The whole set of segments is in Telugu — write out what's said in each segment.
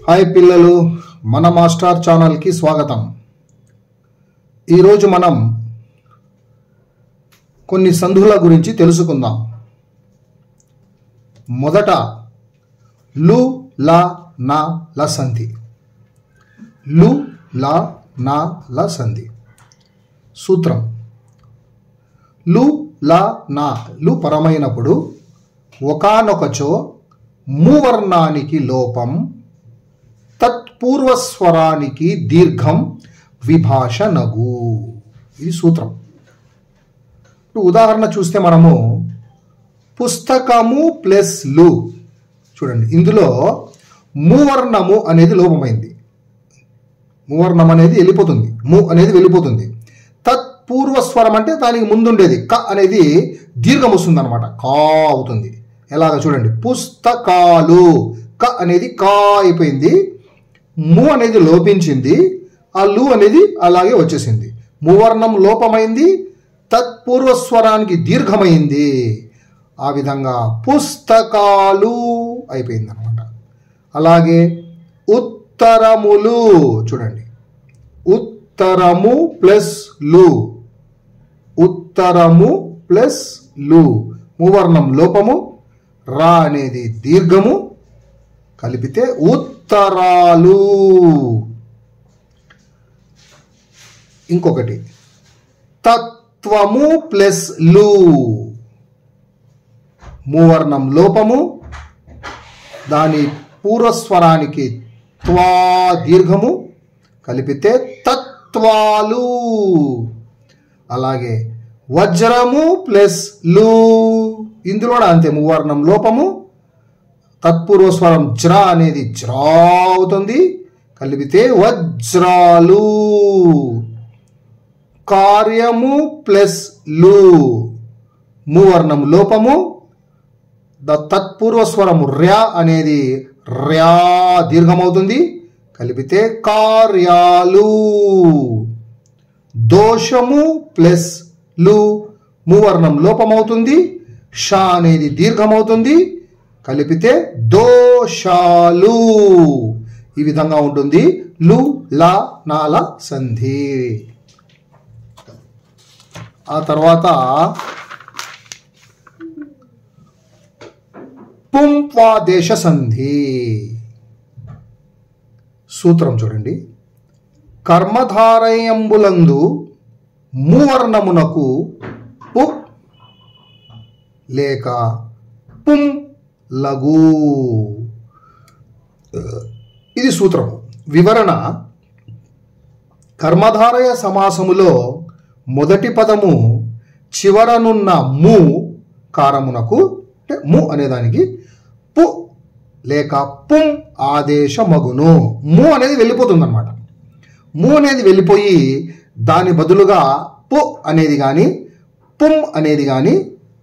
హాయ్ పిల్లలు, మన మాస్టర్ ఛానల్కి స్వాగతం. ఈరోజు మనం కొన్ని సంధుల గురించి తెలుసుకుందాం. మొదట లు లా నా ల సంధి. లు లా నా ల సంధి సూత్రం. లు లా నా లు పరమైనప్పుడు ఒకానొకచో మూవర్ణానికి లోపం, తత్పూర్వస్వరానికి దీర్ఘం విభాషణగు. ఇది సూత్రం. ఇప్పుడు ఉదాహరణ చూస్తే మనము పుస్తకము ప్లస్ లు చూడండి. ఇందులో మూవర్ణము అనేది లోపమైంది. మూవర్ణం అనేది వెళ్ళిపోతుంది, ము అనేది వెళ్ళిపోతుంది. తత్పూర్వస్వరం అంటే దానికి ముందుండేది క అనేది దీర్ఘం వస్తుంది అనమాట, కా అవుతుంది. ఎలాగ చూడండి, పుస్తకాలు క అనేది కా అయిపోయింది, ము అనేది లోపించింది, ఆ లు అనేది అలాగే వచ్చేసింది. మూవర్ణం లోపమైంది, తత్పూర్వస్వరానికి దీర్ఘమైంది. ఆ విధంగా పుస్తకాలు అయిపోయింది అనమాట. అలాగే ఉత్తరములు చూడండి, ఉత్తరము ప్లస్ లు, ఉత్తరము ప్లస్ లు, మూవర్ణం లోపము, రా అనేది దీర్ఘము, కలిపితే ఉత్తరాలు. ఇంకొకటి తత్వము ప్లస్ లు, మూవర్ణం లోపము, దాని పూర్వస్వరానికి త్వా దీర్ఘము, కలిపితే తత్వాలు. అలాగే వజ్రము ప్లస్ లు, ఇందులో అంతే, మూవర్ణం లోపము, తత్పూర్వస్వరం జ్ర అనేది జ్రా అవుతుంది, కలిపితే వజ్రాలు. కార్యము ప్లస్ లు, మూవర్ణం లోపము, తత్పూర్వస్వరము ర్యా అనేది ర్యా దీర్ఘమవుతుంది, కలిపితే కార్యాలు. దోషము ప్లస్ లు, మూవర్ణం లోపమవుతుంది, షా అనేది దీర్ఘమవుతుంది, కలిపితే దోషాలు. ఈ విధంగా ఉంటుంది లు లా నాల సంధి. ఆ తర్వాత పుంవాదేశ సంధి సూత్రం చూడండి. కర్మధారయంబులందు మూవర్ణమునకు పు లేక పుం లఘు. ఇది సూత్రము. వివరణ: కర్మధారయ సమాసములో మొదటి పదము చివరనున్న ము కారమునకు, అంటే ము అనేదానికి పు లేక పుం ఆదేశమగును. ము అనేది వెళ్ళిపోతుంది అనమాట. ము అనేది వెళ్ళిపోయి దాని బదులుగా పు అనేది కానీ పుం అనేది కానీ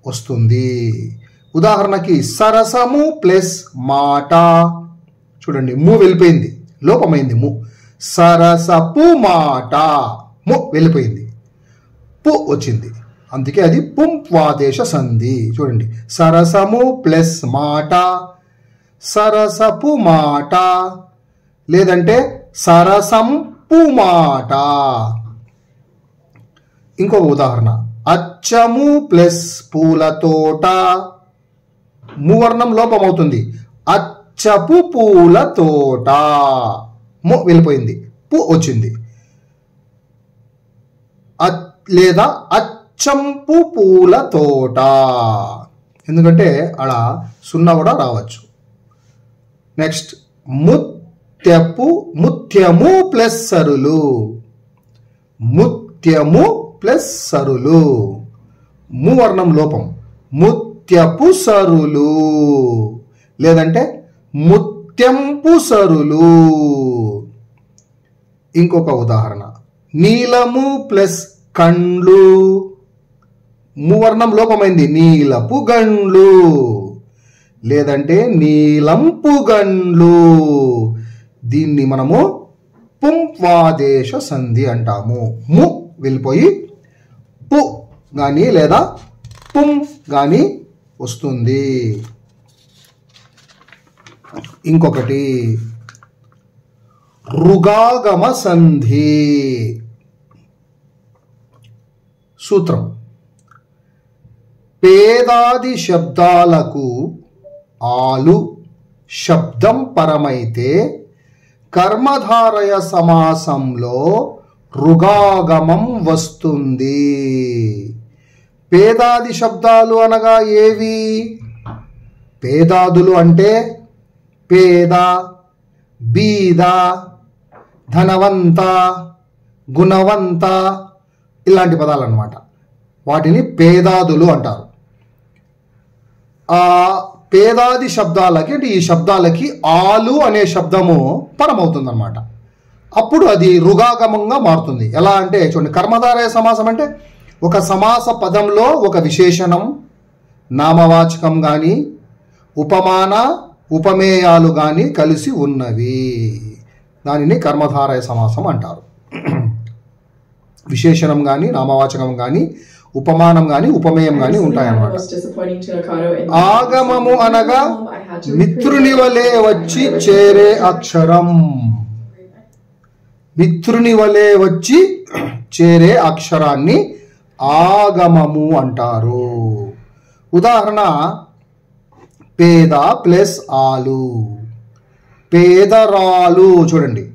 వస్తుంది. ఉదాహరణకి సరసము ప్లస్ మాట చూడండి, ము వెళ్ళిపోయింది, లోపమైంది ము. సరసపు మాట, ము వెళ్ళిపోయింది, పు వచ్చింది, అందుకే అది పుంవాదేశ సంధి. చూడండి, సరసము ప్లస్ మాట, సరసపు మాట, లేదంటే సరసంపు మాట. ఇంకొక ఉదాహరణ, అచ్చము ప్లస్ పూల తోట, మూవర్ణం లోపమవుతుంది, అచ్చపు పూల తోట, ము వెళ్ళిపోయింది, పు వచ్చింది. లేదా అచ్చంపు పూల తోట, ఎందుకంటే అలా సున్నా కూడా రావచ్చు. నెక్స్ట్ ముత్యము ప్లస్ సరులు, ముత్యము ప్లస్ సరులు, మూవర్ణం లోపం, ముత్యపు సరులు, లేదంటే ముత్యంపు సరులు. ఇంకొక ఉదాహరణ, నీలము ప్లస్ కండ్లు, మూవర్ణం లోపమైంది, నీలపు గండ్లు, లేదంటే నీలంపు గండ్లు. దీన్ని మనము పుంవాదేశ సంధి అంటాము. ము వెళ్ళిపోయి పు గాని లేదా పుం గాని వస్తుంది. ఇంకొకటి రుగాగమ సంధి. సూత్రం: పేదాది శబ్దాలకు ఆలు శబ్దం పరమైతే కర్మధారయ సమాసంలో రుగాగమం వస్తుంది. పేదాది శబ్దాలు అనగా ఏవి? పేదాదులు అంటే పేద, బీద, ధనవంత, గుణవంత ఇలాంటి పదాలు అన్నమాట. వాటిని పేదాదులు అంటారు. ఆ పేదాది శబ్దాలకి అంటే ఈ శబ్దాలకి ఆలు అనే శబ్దము పరమవుతుందన్నమాట. అప్పుడు అది రుగాగమంగా మారుతుంది. ఎలా అంటే చూడండి, కర్మధారయ సమాసం అంటే ఒక సమాస పదంలో ఒక విశేషణం, నామవాచకం కానీ ఉపమాన ఉపమేయాలు కానీ కలిసి ఉన్నవి. దానిని కర్మధారయ సమాసం అంటారు. విశేషణం కానీ నామవాచకం కానీ ఉపమానం కానీ ఉపమేయం కానీ ఉంటాయన్నమాట. ఆగమము అనగా మిత్రుని వలె వచ్చి చేరే అక్షరం. మిత్రుని వలె వచ్చి చేరే అక్షరాన్ని ఆగమము అంటారు. ఉదాహరణ: పేద ప్లస్ ఆలు, పేదరాలు. చూడండి,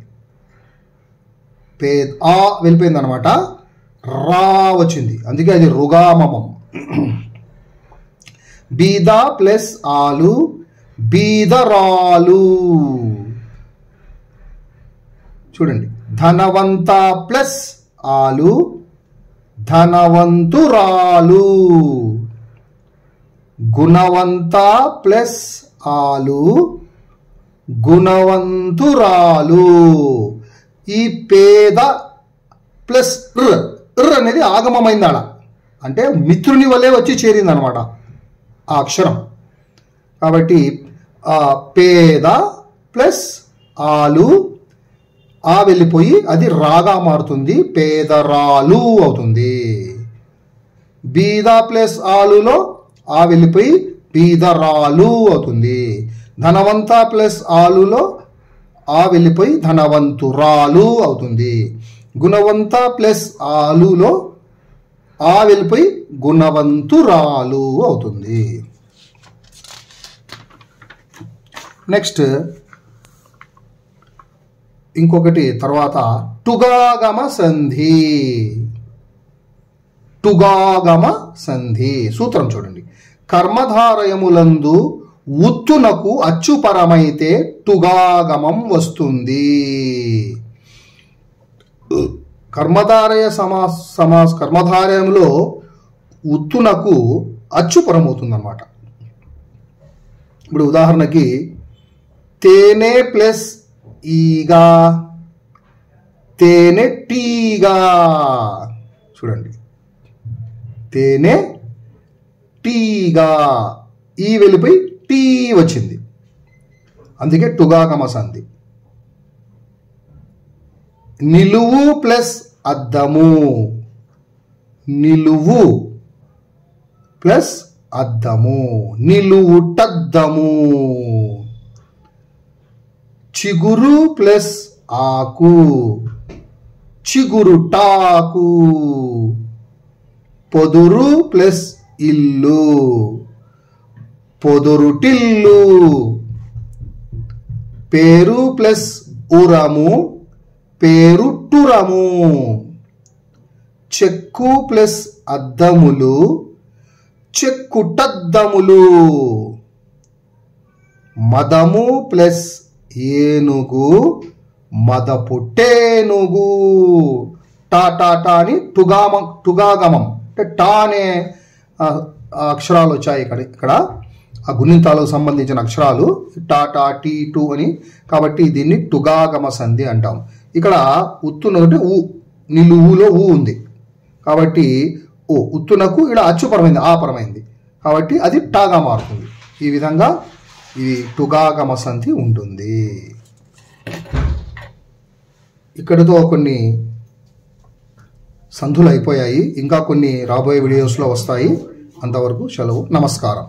ఆ వెళ్ళిపోయింది అనమాట, రా వచ్చింది, అందుకే అది రుగామమం. బీద ప్లస్ ఆలు, బీదరాలు. చూడండి, ధనవంత ప్లస్ ఆలు, ధనవంతురాలు. గుణవంత ప్లస్ ఆలు, గుణవంతురాలు. ఈ పేద ప్లస్ అనేది ఆగమమైంది ఆడ, అంటే మిత్రుని వలె వచ్చి చేరింది అనమాట ఆ అక్షరం. కాబట్టి పేద ప్లస్ ఆలు ఆ వెళ్ళిపోయి అది రాగా మారుతుంది, పేదరాలు అవుతుంది. బీద ప్లస్ ఆలులో ఆ వెళ్ళిపోయి బీదరాలు అవుతుంది. ధనవంత ప్లస్ ఆలులో ఆ వెళ్ళిపోయి ధనవంతురాలు అవుతుంది. గుణవంత ప్లస్ ఆలులో ఆ వెళ్ళిపోయి గుణవంతురాలు అవుతుంది. నెక్స్ట్ ఇంకొకటి తర్వాత టుగాగమ సంధి. టుగాగమ సంధి సూత్రం చూడండి. కర్మధారయములందు ఉత్తునకు అచ్చుపరమైతే టుగాగమం వస్తుంది. కర్మధారయ కర్మధారయంలో ఉత్తునకు అచ్చుపరమవుతుంది అన్నమాట. ఇప్పుడు ఉదాహరణకి తేనె ప్లస్ ఈగా, తేనె టీగా. చూడండి, తేనె టీగా ఈ వెళ్ళిపోయి టీ వచ్చింది, అందుకే టుగాగమ సంధి. నిలువు ప్లస్ అద్దము, నిలువు ప్లస్ అద్దము, నిలువుటద్దము. చిగురు ప్లస్ ఆకు, చిగురుటాకు. పొదురు ప్లస్ ఇల్లు, పొదురుటిల్లు. పేరు ప్లస్ ఉరము, పేరుట్టురము. చెక్కు ప్లస్ అద్దములు, చెక్కుటద్దములు. మదము ప్లస్ ఏనుగు, మదపుట్టేనుగు. టా అని టుగాగమం అంటే టా అనే అక్షరాలు వచ్చాయి ఇక్కడ ఆ గుణింతాలకు సంబంధించిన అక్షరాలు టాటా టీ టు అని. కాబట్టి దీన్ని టుగాగమ సంధి అంటాం. ఇక్కడ ఉత్తునకు ఊ, నిలువులో ఊ ఉంది కాబట్టి ఓ ఉత్తునకు ఇక్కడ అచ్చుపరమైంది, ఆపరమైంది కాబట్టి అది టాగా మారుతుంది. ఈ విధంగా ఇది టుగాగమ సంధి ఉంటుంది. ఇక్కడితో కొన్ని సంధులు అయిపోయాయి, ఇంకా కొన్ని రాబోయే వీడియోస్లో వస్తాయి. అంతవరకు సెలవు, నమస్కారం.